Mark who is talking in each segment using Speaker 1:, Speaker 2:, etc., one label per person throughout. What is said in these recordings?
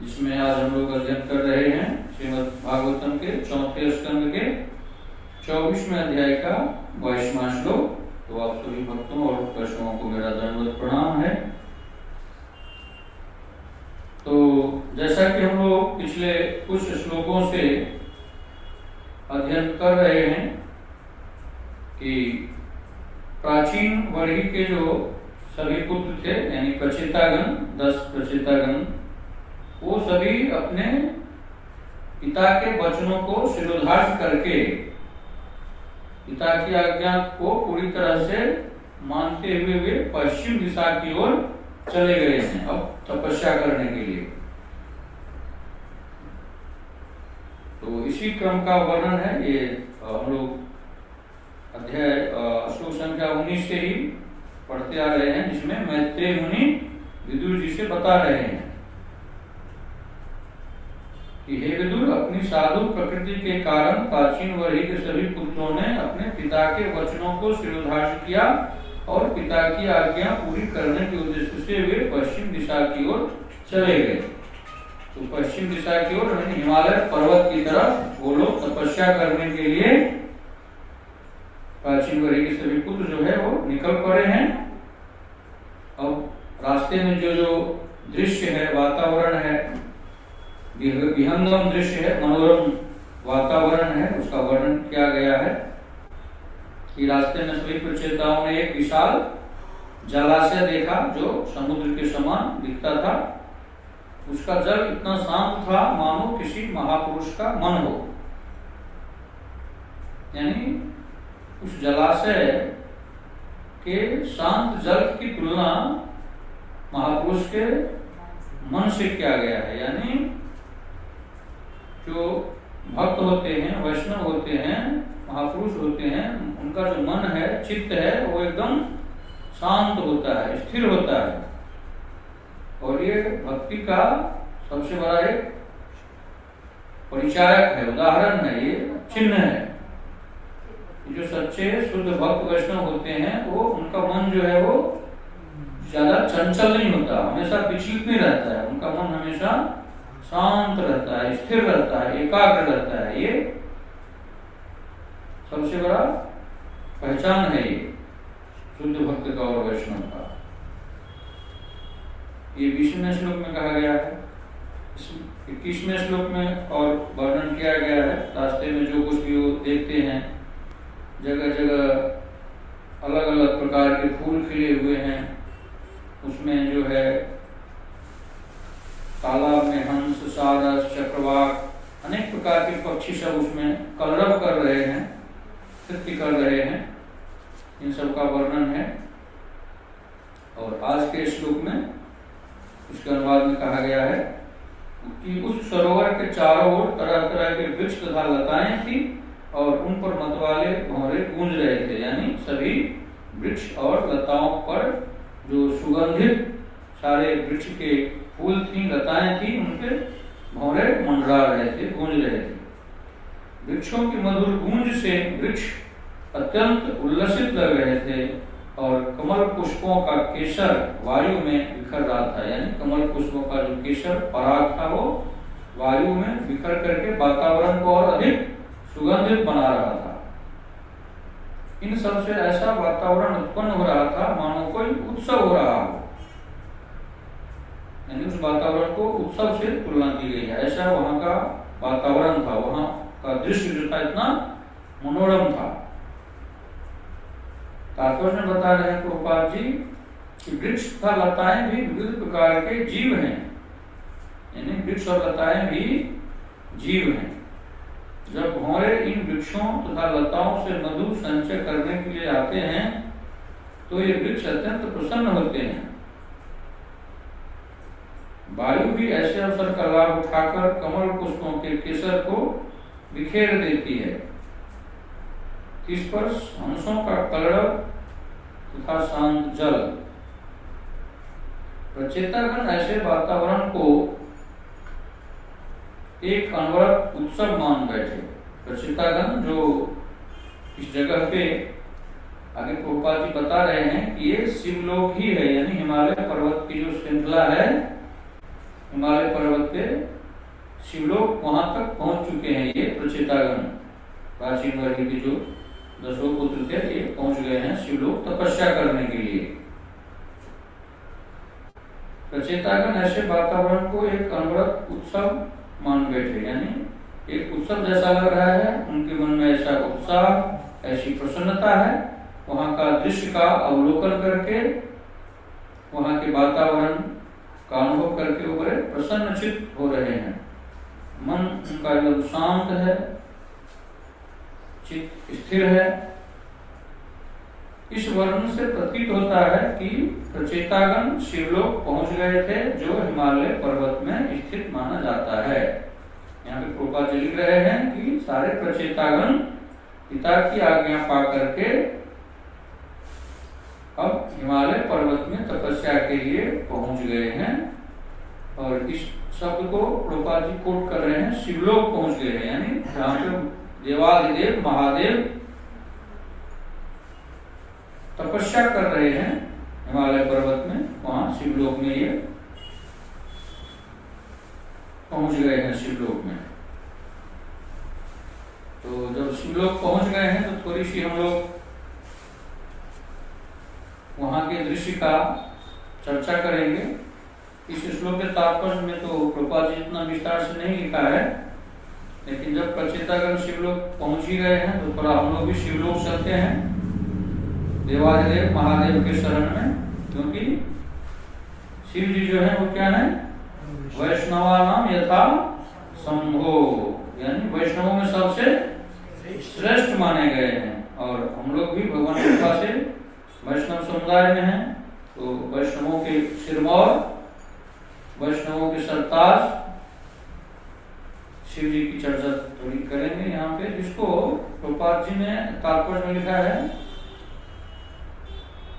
Speaker 1: जिसमें आज हम लोग अध्ययन कर रहे हैं श्रीमद् भागवतम के 4वें स्कंद के 24वें अध्याय का 22वां श्लोक। तो आप सभी भक्तों और वैष्णवों को मेरा दंडवत प्रणाम है। तो जैसा कि हम लोग पिछले कुछ श्लोकों से अध्ययन कर रहे हैं कि प्राचीन वर्गी के जो सभी पुत्र थे यानी प्रचेतागण 10 प्रचेतागण, वो सभी अपने पिता के वचनों को शिरोधार्य करके पिता की आज्ञा को पूरी तरह से मानते हुए वे पश्चिम दिशा की ओर चले गए हैं अब तपस्या करने के लिए। तो इसी क्रम का वर्णन है ये हम लोग अध्याय श्लोक संख्या 19 से ही पढ़ते आ रहे हैं, जिसमें मैत्रेय मुनि विदुर जी से बता रहे हैं कि हे विदुर, अपनी साधु प्रकृति के कारण प्राचीन वर्ग के सभी पुत्रों ने अपने पिता के वचनों को शिरोधार्य किया और पिता की आज्ञा पूरी करने के उद्देश्य से वे पश्चिम दिशा की ओर चले गए। तो पश्चिम दिशा की ओर हिमालय पर्वत की तरफ वो लोग तपस्या करने के लिए प्राचीन वर्ग के सभी पुत्र जो है वो निकल पड़े हैं। अब रास्ते में जो जो दृश्य है, वातावरण है, विहंगम दृश्य है, मनोरम वातावरण है, उसका वर्णन किया गया है कि रास्ते में सभी प्रचेताओं ने एक विशाल जलाशय देखा जो समुद्र के समान दिखता था। उसका जल इतना शांत था मानो किसी महापुरुष का मन हो। यानी उस जलाशय के शांत जल की तुलना महापुरुष के मन से किया गया है। यानी जो भक्त होते हैं, वैष्णव होते हैं, महापुरुष होते हैं, उनका जो मन है, चित्त है, वो एकदम शांत होता है, स्थिर होता है। और ये भक्ति का सबसे बड़ा एक परिचायक है, उदाहरण है, ये चिन्ह है। जो सच्चे शुद्ध भक्त वैष्णव होते हैं वो उनका मन जो है वो ज्यादा चंचल नहीं होता, हमेशा विचलित नहीं रहता है। उनका मन हमेशा शांत रहता है, स्थिर रहता है, एकाग्र रहता है। ये सबसे बड़ा पहचान है ये शुद्ध भक्त का और वैष्णव का। ये 20वें श्लोक में कहा गया है। 21वें श्लोक में और वर्णन किया गया है। रास्ते में जो कुछ भी वो देखते हैं, जगह जगह अलग अलग प्रकार के फूल खिले हुए हैं, उसमें जो है तालाब में हंस, सारस, चक्रवाक, अनेक प्रकार के पक्षी सब उसमें कलरव कर रहे हैं, नृत्य कर रहे हैं। इन सब का वर्णन है। और आज के श्लोक में उसके अनुवाद में कहा गया है कि उस सरोवर के चारों ओर तरह तरह के वृक्ष तथा लताएं थी और उन पर मतवाले भौरे गूंज रहे थे। यानी सभी वृक्ष और लताओं पर जो सुगंधित सारे वृक्ष के फूल थी, लताएं थी, उनके भौरे मंडरा रहे थे, गूंज रहे थे। वृक्षों की मधुर गूंज से वृक्ष अत्यंत उल्लसित लग रहे थे और कमल पुष्पों का केसर वायु में बिखर रहा था। यानी कमल पुष्पों का जो केसर पराग था वो वायु में बिखर करके वातावरण को और अधिक सुगंधित बना रहा था। इन सब से ऐसा वातावरण उत्पन्न हो रहा था मानो कोई उत्सव हो रहा हो। यानी उस वातावरण को उत्सव से तुलना की गई है। ऐसा वहां का वातावरण था, वहां का दृश्य जो था इतना मनोरम था। तात्पर्य में बता रहे हैं प्रभुपाद जी कि वृक्ष तथा लताएं भी विविध प्रकार के जीव हैं। यानी वृक्ष और लताएं भी जीव हैं। जब भौरे इन वृक्षों तथा लताओं से मधु संचय करने के लिए आते हैं तो ये वृक्ष अत्यंत प्रसन्न होते हैं। वायु भी ऐसे अवसर का लाभ उठाकर कमल पुष्पों के केसर को बिखेर देती है। इस पर हंसों का कलरव तथा शांत जल। प्रचेतागण ऐसे वातावरण को एक अनवरत उत्सव मान बैठे। प्रचेतागण जो इस जगह पे आगे प्रभुपाद जी बता रहे हैं कि ये शिवलोक ही है। यानी हिमालय पर्वत की जो श्रृंखला है हिमालय पर्वत पे शिवलोक वहां तक पहुंच चुके हैं। ये प्रचेतागण प्राचीन वर्ग के जो 10 पुत्र थे ये पहुंच गए हैं शिवलोक तपस्या करने के लिए। प्रचेतागण ऐसे वातावरण को एक अनवरत उत्सव मान बैठे, यानी एक उत्सव जैसा लग रहा है। उनके मन में ऐसा उत्साह, ऐसी प्रसन्नता है, वहां का दृश्य का अवलोकन करके, वहां के वातावरण का अनुभव करके वो बड़े प्रसन्नचित्त हो रहे हैं। मन उनका एकदम शांत है, चित्त स्थिर है। इस वर्णन से प्रतीत होता है कि प्रचेतागण शिवलोक पहुंच गए थे, जो हिमालय पर्वत में स्थित माना जाता है। यहाँ पे प्रभुपाद जी लिख रहे हैं कि सारे प्रचेतागण पिता की आज्ञा पा करके अब हिमालय पर्वत में तपस्या के लिए पहुंच गए हैं। और इस शब्द को प्रभुपाद जी कोट कर रहे हैं, शिवलोक पहुंच गए हैं, यानी जहाँ पे देवाधिदेव महादेव तपस्या कर रहे हैं हिमालय पर्वत में, वहां शिवलोक में ये पहुंच गए हैं शिवलोक में। तो जब शिवलोक पहुंच गए हैं तो थोड़ी सी हम लोग वहां के दृश्य का चर्चा करेंगे। इस श्लोक के तात्पर्य में तो प्रभुपाद जी इतना विस्तार से नहीं लिखा है, लेकिन जब प्रचेतागण शिवलोक पहुंच ही गए हैं तो थोड़ा हम लोग भी शिवलोक चलते हैं देवाधिदेव महादेव के शरण में। क्योंकि शिव जी जो है वो क्या है, वैष्णवा नाम यथा संभो, यानी वैष्णवों में सबसे श्रेष्ठ माने गए हैं। और हम लोग भी भगवान की कृपा से वैष्णव समुदाय में हैं, तो वैष्णवों के सिरमौर, वैष्णवों के सरताज शिव जी की चर्चा थोड़ी करेंगे यहाँ पे, जिसको प्रभुपाद जी ने तात्पर्य में लिखा है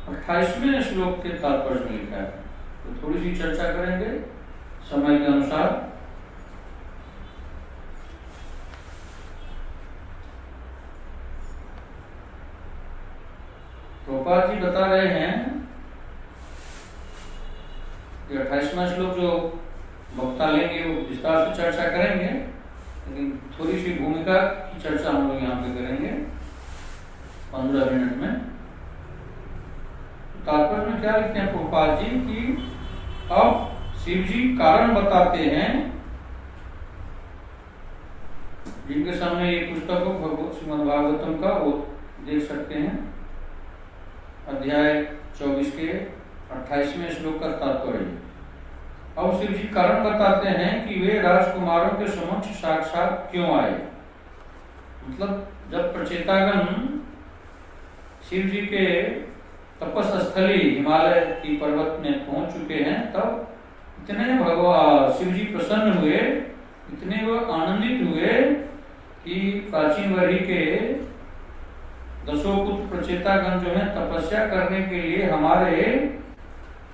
Speaker 1: 28वें श्लोक के तात्पर्य में लिखा है। तो थोड़ी सी चर्चा करेंगे समय के अनुसार। प्रभुपाद जी बता रहे हैं कि 28वां श्लोक जो वक्ता लेंगे वो विस्तार से चर्चा करेंगे, लेकिन थोड़ी सी भूमिका की चर्चा हम लोग यहाँ पे करेंगे 15 मिनट में। तात्पर्य में क्या लिखते हैं प्रभुपाद जी कि अब शिव जी कारण बताते हैं, जिनके सामने ये पुस्तक हो भगवत श्रीमद् भागवतम का, वो देख सकते हैं अध्याय 24 के 28वें श्लोक का तात्पर्य। अब शिव जी कारण बताते हैं कि वे राजकुमारों के समक्ष साक्षात क्यों आए। मतलब जब प्रचेतागण शिव जी के तपस्स्थली हिमालय की पर्वत में पहुंच चुके हैं, तब इतने भगवान शिव जी प्रसन्न हुए, इतने वो आनंदित हुए कि प्राचीन वर्ग के 10 पुत्र प्रचेतागण जो है तपस्या करने के लिए हमारे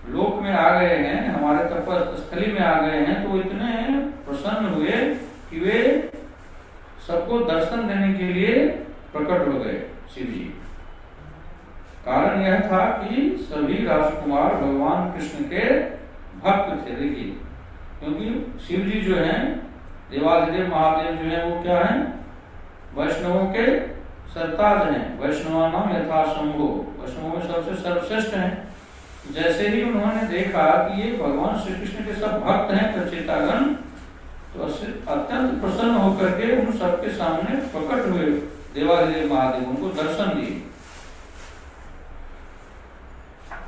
Speaker 1: लोक में आ गए हैं, हमारे तपस्थली में आ गए हैं। तो वो इतने प्रसन्न हुए कि वे सबको दर्शन देने के लिए प्रकट हो गए शिव जी। कारण यह था कि सभी राजकुमार भगवान कृष्ण के भक्त थे। देखिए, क्योंकि शिव जी जो हैं देवाधिदेव महादेव जो है वो क्या है, वैष्णवों के सरताज हैं। वैष्णवा नाम यथा शंभो, वैष्णवों में सबसे सर्वश्रेष्ठ हैं। जैसे ही उन्होंने देखा कि ये भगवान श्री कृष्ण के सब भक्त हैं प्रचेतागण, तो अत्यंत प्रसन्न होकर के उन सबके सामने प्रकट हुए देवाधिदेव महादेव, उनको दर्शन दिए।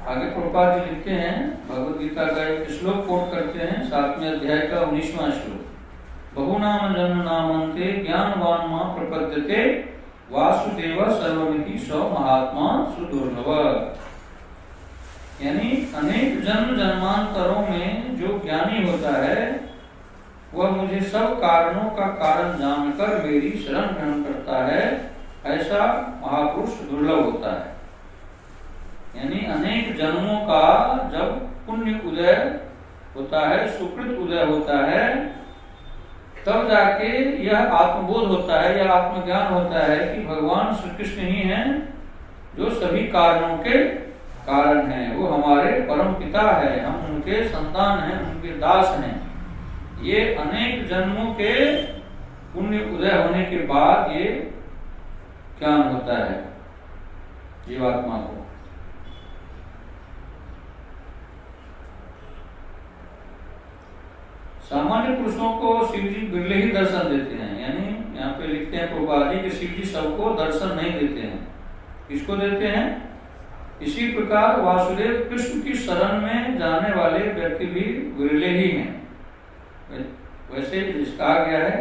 Speaker 1: आगे प्रभुपाद जी लिखते हैं, भगवद गीता का एक श्लोक कोट करते हैं 7वें अध्याय का 19वां श्लोक। बहुनाम जन्म नामन्ते ज्ञानवान मां प्रपद्यते वासुदेव सर्वमिति स महात्मा सुदुर्लभ। यानी अनेक जन्म जन्मांतरों में जो ज्ञानी होता है वह मुझे सब कारणों का कारण जानकर मेरी शरण ग्रहण करता है, ऐसा महापुरुष दुर्लभ होता है। यानी अनेक जन्मों का जब पुण्य उदय होता है, सुकृत उदय होता है, तब जाके यह आत्मबोध होता है, यह आत्मज्ञान होता है कि भगवान श्री कृष्ण ही हैं जो सभी कारणों के कारण हैं। वो हमारे परम पिता है, हम उनके संतान हैं, उनके दास हैं। ये अनेक जन्मों के पुण्य उदय होने के बाद ये ज्ञान होता है जीवात्मा को। सामान्य पुरुषों को शिव जी बिरले ही दर्शन देते हैं, यानी यहाँ पे लिखते हैं प्रभुपाद जी कि शिव जी सबको दर्शन नहीं देते हैं। किसको देते हैं? इसी प्रकार वासुदेव कृष्ण की शरण में जाने वाले व्यक्ति भी विरले ही हैं। वैसे कहा गया है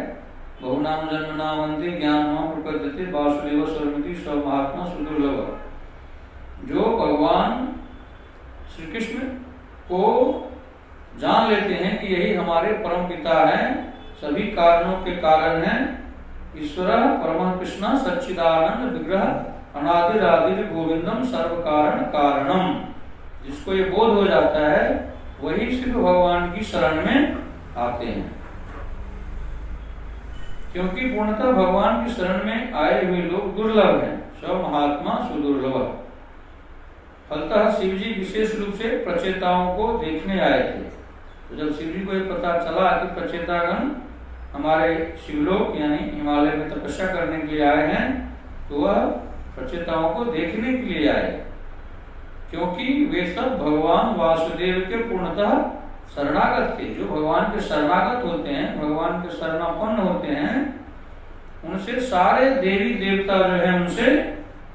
Speaker 1: बहुनाम जन्म नामंते ज्ञान नाम प्रपद्यते वासुदेव सर्वमिति स्व महात्मा सुदुर्लभ। जो भगवान श्री कृष्ण को जान लेते हैं कि यही हमारे परम पिता हैं, सभी कारणों के कारण हैं, ईश्वर परम कृष्ण सच्चिदानंद विग्रह अनादिर आदिर गोविंदम सर्व कारण कारणम, जिसको ये बोध हो जाता है वही सिर्फ भगवान की शरण में आते हैं। क्योंकि पूर्णतः भगवान की शरण में आए हुए लोग दुर्लभ हैं, स्व महात्मा सुदुर्लभ। फलतः शिव जी विशेष रूप से प्रचेताओं को देखने आए थे। तो जब शिव जी को ये पता चला कि प्रचेतागण हमारे शिवलोक यानी हिमालय में तपस्या करने के लिए आए हैं, तो वह प्रचेताओं को देखने के लिए आए, क्योंकि वे सब भगवान वासुदेव के पूर्णतः शरणागत थे। जो भगवान के शरणागत होते हैं, भगवान के शरणापन्न होते हैं, उनसे सारे देवी देवता जो है उनसे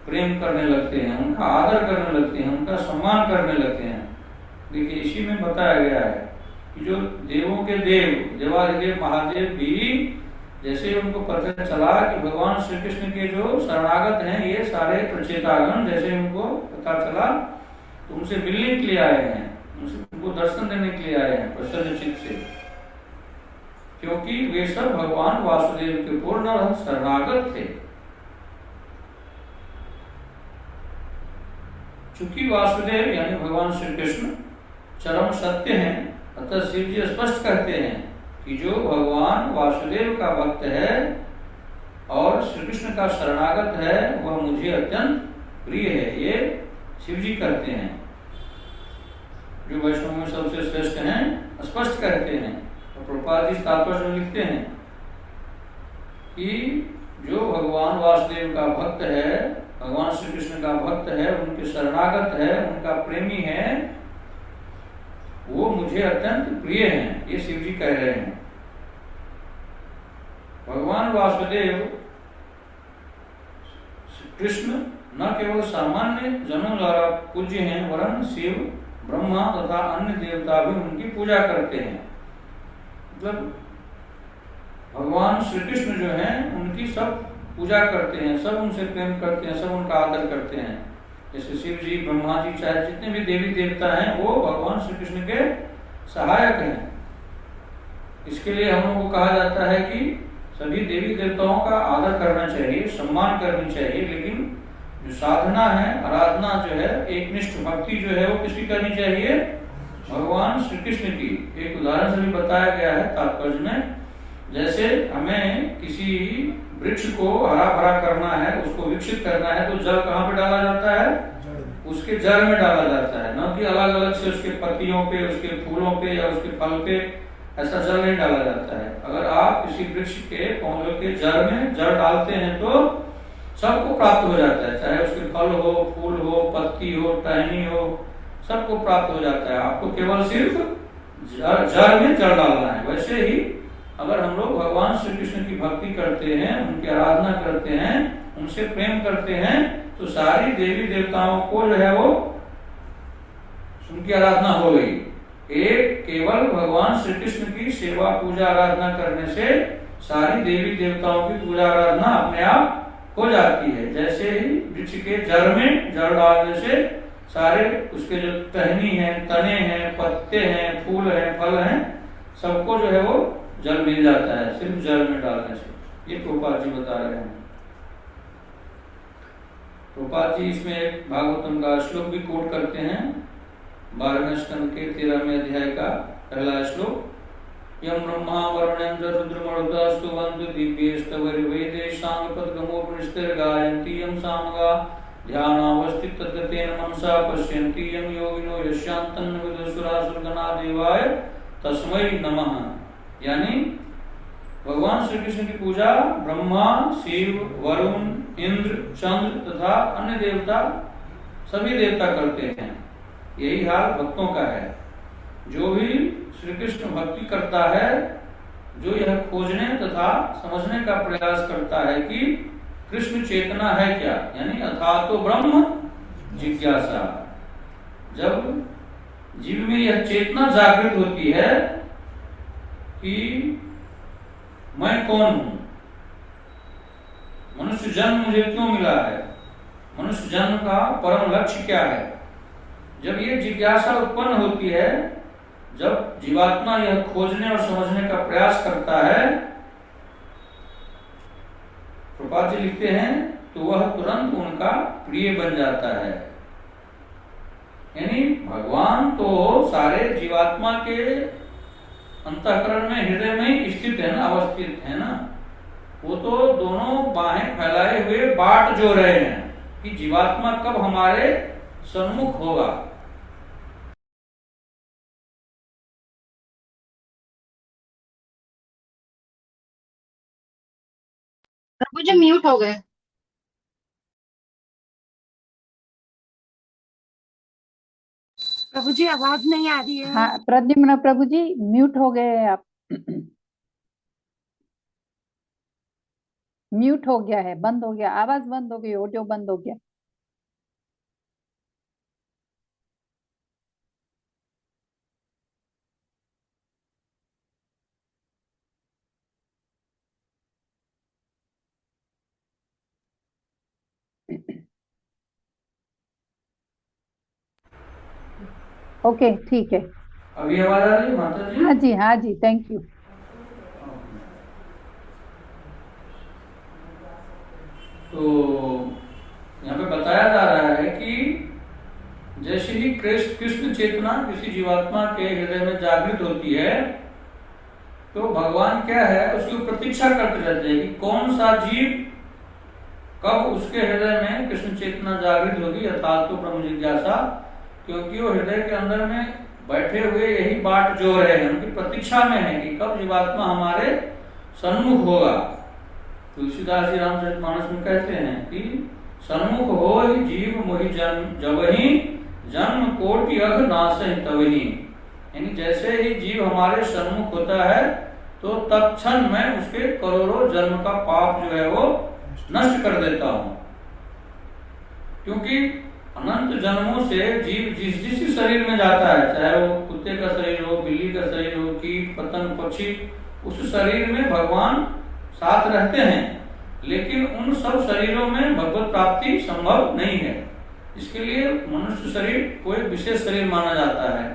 Speaker 1: प्रेम करने लगते हैं, उनका आदर करने लगते हैं, उनका सम्मान करने लगते हैं। देखिए इसी में बताया गया है कि जो देवों के देव देवादिदेव महादेव भी जैसे उनको पता चला कि भगवान श्री कृष्ण के जो शरणागत हैं ये सारे प्रचेतागण, जैसे उनको पता चला तो उनसे मिलने के लिए आए हैं, उनको दर्शन देने के लिए आए हैं प्रसन्न चित्त से, क्योंकि वे सब भगवान वासुदेव के पूर्ण शरणागत थे। चूंकि वासुदेव यानी भगवान श्री कृष्ण चरम सत्य हैं, अतः शिव जी स्पष्ट कहते हैं कि जो भगवान वासुदेव का भक्त है और श्री कृष्ण का शरणागत है वह मुझे अत्यंत प्रिय है। ये शिव जी कहते हैं, जो वैष्णव में सबसे श्रेष्ठ हैं, स्पष्ट कहते हैं। और प्रभुपाद जी तात्पर्य में लिखते हैं कि जो भगवान वासुदेव का भक्त है, भगवान श्री कृष्ण का भक्त है, उनके शरणागत है, उनका प्रेमी है, वो मुझे अत्यंत प्रिय हैं, ये शिव जी कह रहे हैं। भगवान वासुदेव कृष्ण न केवल सामान्य जनों द्वारा पूज्य हैं, वरन शिव ब्रह्मा तथा अन्य देवता भी उनकी पूजा करते हैं। मतलब भगवान श्री कृष्ण जो हैं उनकी सब पूजा करते हैं, सब उनसे प्रेम करते हैं, सब उनका आदर करते हैं। जैसे शिव जी, ब्रह्मा जी, चाहे जितने भी देवी देवता हैं वो भगवान श्री कृष्ण के सहायक हैं। इसके लिए हम लोगों को कहा जाता है कि सभी देवी देवताओं का आदर करना चाहिए, सम्मान करनी चाहिए, लेकिन जो साधना है, आराधना जो है, एक निष्ठ भक्ति जो है वो किसकी करनी चाहिए? भगवान श्री कृष्ण की। एक उदाहरण से भी बताया गया है तात्पर्य में, जैसे हमें किसी वृक्ष को हरा भरा करना है, उसको विकसित करना है, तो जल कहाँ पे डाला जाता है? उसके जड़ में डाला जाता है, न कि अलग अलग से उसके पत्तियों पे, उसके फूलों पे या उसके फल पे ऐसा जल नहीं डाला जाता है। अगर आप किसी वृक्ष के पौधों के जड़ में जड़ डालते हैं तो सबको प्राप्त हो जाता है, चाहे उसके फल हो, फूल हो, पत्ती हो, टहनी हो, सबको प्राप्त हो जाता है। आपको केवल सिर्फ जड़ में जड़ डालना है। वैसे ही अगर हम लोग भगवान श्री कृष्ण की भक्ति करते हैं, उनकी आराधना करते हैं, उनसे प्रेम करते हैं, तो सारी देवी देवताओं को जो है वो उनकी आराधना हो गई। एक केवल भगवान श्री कृष्ण की सेवा पूजा आराधना करने से सारी देवी देवताओं की पूजा आराधना अपने आप हो जाती है। जैसे ही वृक्ष के जड़ में जड़ डालने से सारे उसके जो टहनी है, तने हैं, पत्ते हैं, फूल हैं, फल हैं, सबको जो है वो जल मिल जाता है सिर्फ जल में डालने से। ये प्रभुपाद जी बता रहे हैं। प्रभुपाद जी इसमें एक भागवतम का श्लोक भी कोट करते हैं, 12वें स्कंद के 13वें अध्याय का पहला श्लोक। यम ब्रह्मा वरुणेन्द्र रुद्रमरुता स्तुवन्तु दिव्यैस्तवैर्वेदैः साङ्गपदगमोपनिषदैः गायन्ति यं सामगा ध्यानावस्थित तद्गतेन मनसा पश्यन्ति यं योगिनो यस्यान्तन्न विदुषुरासुरगणा देवाय तस्मै नमः। यानी भगवान श्री कृष्ण की पूजा ब्रह्मा, शिव, वरुण, इंद्र, चंद्र तथा अन्य देवता, सभी देवता करते हैं। यही हाल भक्तों का है। जो भी श्री कृष्ण भक्ति करता है, जो यह खोजने तथा समझने का प्रयास करता है कि कृष्ण चेतना है क्या, यानी अथातो ब्रह्म जिज्ञासा, जब जीव में यह चेतना जागृत होती है कि मैं कौन हूं, मनुष्य जन्म मुझे क्यों मिला है, मनुष्य जन्म का परम लक्ष्य क्या है, जब ये जिज्ञासा उत्पन्न होती है, जब जीवात्मा यह खोजने और समझने का प्रयास करता है, प्रभुपाद जी लिखते हैं, तो वह तुरंत उनका प्रिय बन जाता है। यानी भगवान तो सारे जीवात्मा के अंतःकरण में, हृदय में ही स्थित है ना, अवस्थित है ना। वो तो दोनों बाहें फैलाए हुए बाट जो रहे हैं कि जीवात्मा कब हमारे सन्मुख होगा।
Speaker 2: प्रभु जी म्यूट हो गए। प्रभु जी आवाज नहीं आ रही है।
Speaker 3: हाँ प्रद्युम्न प्रभु जी म्यूट हो गए हैं आप। म्यूट हो गया है, बंद हो गया, आवाज बंद हो गई, ऑडियो बंद हो गया। ओके ठीक है।
Speaker 1: अभी आवाज आ रही है माता जी?
Speaker 3: हाँ जी, हाँ जी, थैंक यू।
Speaker 1: तो यहाँ पे बताया जा रहा है कि जैसे ही कृष्ण चेतना किसी जीवात्मा के हृदय में जागृत होती है, तो भगवान क्या है, उसकी प्रतीक्षा करते रहते हैं कि कौन सा जीव कब उसके हृदय में कृष्ण चेतना जागृत होगी, अर्थात तो ब्रह्म जिज्ञासा, क्योंकि वो हृदय के अंदर में बैठे हुए यही बाट जो रहे हैं, उनकी प्रतीक्षा में है कि कब जीवात्मा हमारे सन्मुख होगा। तुलसीदास जी रामचरितमानस में कहते हैं कि सन्मुख हो ही जीव मोहि जन्म जबहि जन्म कोटि अघ नासहि तबहि, यानी जैसे ही जीव हमारे सन्मुख होता है तो तत्क्षण में उसके करोड़ों जन्म का पाप जो है वो नष्ट कर देता हूं। क्योंकि अनंत जन्मों से जीव जिस जिस शरीर में जाता है, चाहे वो कुत्ते का शरीर हो, बिल्ली का शरीर हो, कीट पतंग पक्षी, उस शरीर में भगवान साथ रहते हैं, लेकिन उन सब शरीरों में भगवत प्राप्ति संभव नहीं है। इसके लिए मनुष्य शरीर को एक विशेष शरीर माना जाता है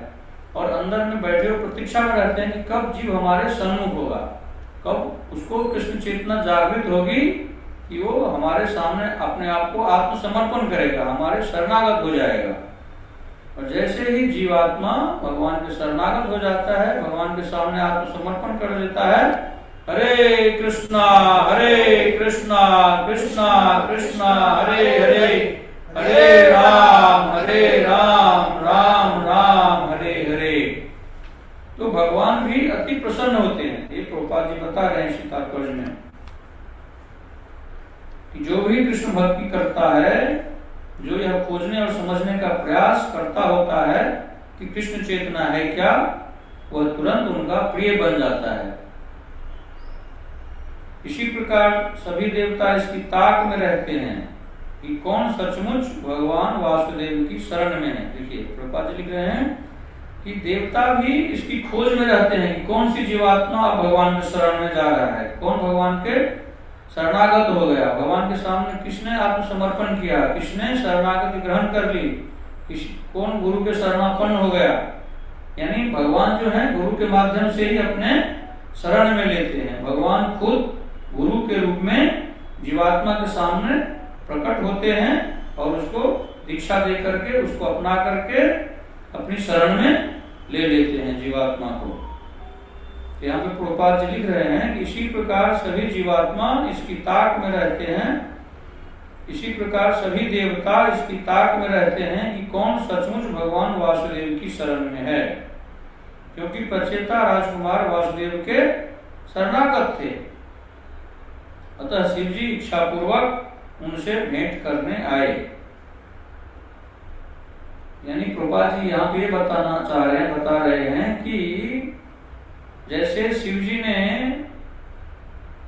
Speaker 1: और अंदर में बैठे हुए प्रतीक्षा में रहते हैं कि कब जीव हमारे सन्मुख होगा, कब उसको कृष्ण चेतना जागृत होगी कि वो हमारे सामने अपने आप को आत्मसमर्पण करेगा, हमारे शरणागत हो जाएगा। और जैसे ही जीवात्मा भगवान के शरणागत हो जाता है, भगवान के सामने आत्मसमर्पण कर देता है, हरे कृष्णा कृष्णा कृष्णा हरे हरे, हरे राम राम राम हरे हरे, तो भगवान भी अति प्रसन्न होते हैं। ये प्रभुपाद जी बता रहे हैं सीतात्पर्य में कि जो भी कृष्ण भक्ति करता है, जो यह खोजने और समझने का प्रयास करता होता है कि कृष्ण चेतना है क्या, वह तुरंत उनका प्रिय बन जाता है। इसी प्रकार सभी देवता इसकी ताक में रहते हैं कि कौन सचमुच भगवान वासुदेव की शरण में है। देखिए प्रभुपाद जी लिख रहे हैं कि देवता भी इसकी खोज में रहते हैं कि कौन सी जीवात्मा अब भगवान के शरण में जा रहा है, कौन भगवान के शरणागत हो गया, भगवान के सामने किसने आत्मसमर्पण किया, किसने शरणागति ग्रहण कर ली, कौन गुरु के शरणापन्न हो गया। यानी भगवान जो है गुरु के माध्यम से ही अपने शरण में लेते हैं। भगवान खुद गुरु के रूप में जीवात्मा के सामने प्रकट होते हैं और उसको दीक्षा दे करके, उसको अपना करके अपनी शरण में ले लेते हैं जीवात्मा को। यहाँ पे प्रभुपाद जी लिख रहे हैं कि इसी प्रकार सभी जीवात्मा इसकी ताक में रहते हैं, इसी प्रकार सभी देवता इसकी ताक में रहते हैं कि कौन सचमुच भगवान वासुदेव की शरण में है। क्योंकि प्रचेता राजकुमार वासुदेव के शरणागत थे। अतः शिव जी इच्छा पूर्वक उनसे भेंट करने आए। यानी प्रभुपाद जी यहाँ पे बता रहे हैं कि जैसे शिव जी ने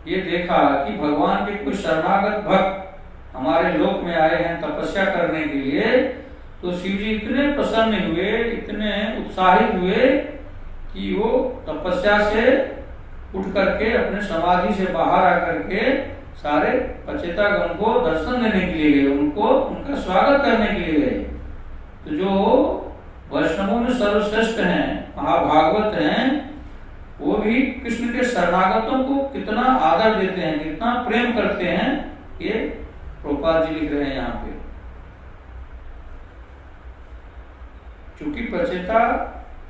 Speaker 1: ये देखा कि भगवान के कुछ शरणागत भक्त हमारे लोक में आए हैं तपस्या करने के लिए, तो शिव जी इतने प्रसन्न हुए, इतने उत्साहित हुए कि वो तपस्या से उठ करके अपने समाधि से बाहर आकर के सारे पचेतागण को दर्शन देने के लिए गए, उनको उनका स्वागत करने के लिए गए। तो जो वैष्णवों में सर्वश्रेष्ठ हैं, महाभागवत हैं, वो भी कृष्ण के शरणागतों को कितना आदर देते हैं, कितना प्रेम करते हैं, ये प्रभुपाद जी लिख रहे हैं यहाँ पे। चूंकि प्रचेता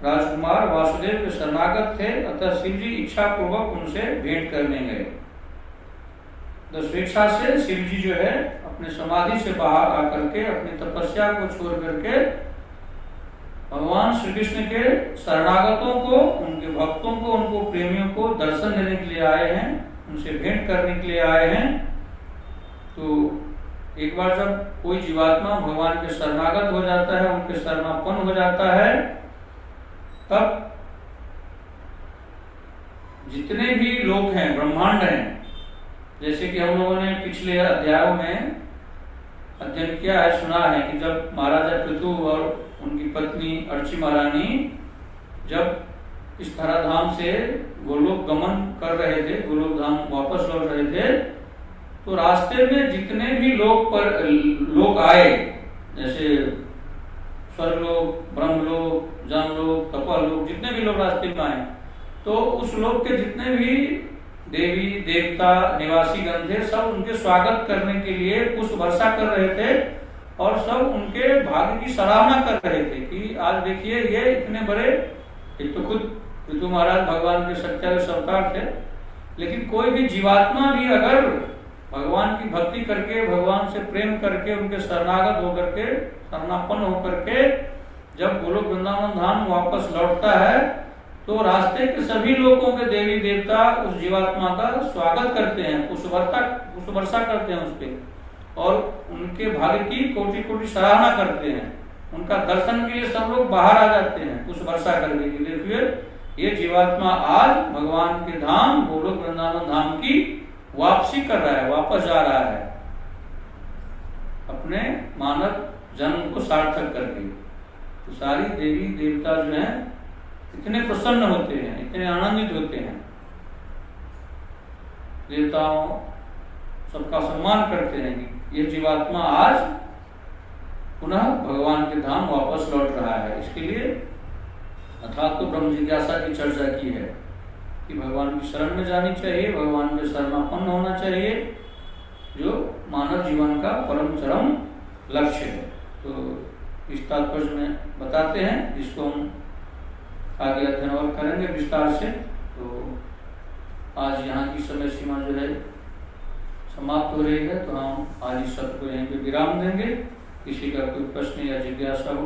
Speaker 1: राजकुमार वासुदेव के शरणागत थे, अतः शिव जी इच्छा पूर्वक उनसे भेंट करने गए। तो स्वेच्छा से शिव जी जो है अपने समाधि से बाहर आकर के अपनी तपस्या को छोड़ करके भगवान श्री कृष्ण के शरणागतों को, उनके भक्तों को, उनको प्रेमियों को दर्शन देने के लिए आए हैं, उनसे भेंट करने के लिए आए हैं। तो एक बार जब कोई जीवात्मा भगवान के शरणागत हो जाता है, उनके शरणापन्न हो जाता है, तब जितने भी लोग हैं, ब्रह्मांड हैं, जैसे कि हम लोगों ने पिछले अध्यायों में अध्ययन किया है, सुना है कि जब महाराजा पृथु और उनकी पत्नी अर्ची महारानी जब इस धराधाम से गोलोक गमन कर रहे थे, गोलोक धाम वापस लौट रहे थे, तो रास्ते में जितने भी लोग आए, जैसे स्वर्गलोक, ब्रह्मलोक, जनलोक, तपोलोक, जितने भी लोग रास्ते में आए, तो उस लोक के जितने भी देवी देवता निवासी गण थे, सब उनके स्वागत करने के लिए पुष्प वर्षा कर रहे थे और सब उनके भाग्य की सराहना कर रहे थे कि आज देखिए ये इतने बड़े, एक तो खुद पृथु महाराज भगवान के सत्याग्रह अवतार थे, लेकिन कोई भी जीवात्मा भी अगर भगवान की भक्ति करके, भगवान से प्रेम करके, उनके शरणागत होकर के, शरणापन्न होकर के जब गोलोक वृंदावन धाम वापस लौटता है, तो रास्ते के सभी लोगों के देवी देवता उस जीवात्मा का स्वागत करते हैं, पुष्प वर्षा करते हैं उस पे, और उनके भाग्य की कोटि कोटि सराहना करते हैं। उनका दर्शन के लिए सब लोग बाहर आ जाते हैं पुष्प वर्षा करने के लिए। फिर ये जीवात्मा आज भगवान के धाम गोलोक वृंदावन धाम की वापसी कर रहा है, वापस जा रहा है अपने मानव जन्म को सार्थक करके। तो सारी देवी देवता जो हैं इतने प्रसन्न होते हैं, इतने आनंदित होते हैं, देवताओं सबका सम्मान करते हैं कि ये जीवात्मा आज पुनः भगवान के धाम वापस लौट रहा है। इसके लिए अर्थात तो ब्रह्म जिज्ञासा की चर्चा की है कि भगवान की शरण में जानी चाहिए, भगवान के शरणापन्न होना चाहिए, जो मानव जीवन का परम चरम लक्ष्य है। तो इस तात्पर्य में बताते हैं, जिसको हम आगे अध्ययन और करेंगे विस्तार से। तो आज यहाँ की समय सीमा जो है समाप्त हो रही है, तो हम आज इस सत्र को यहीं पे विराम देंगे। किसी का कोई प्रश्न या जिज्ञासा हो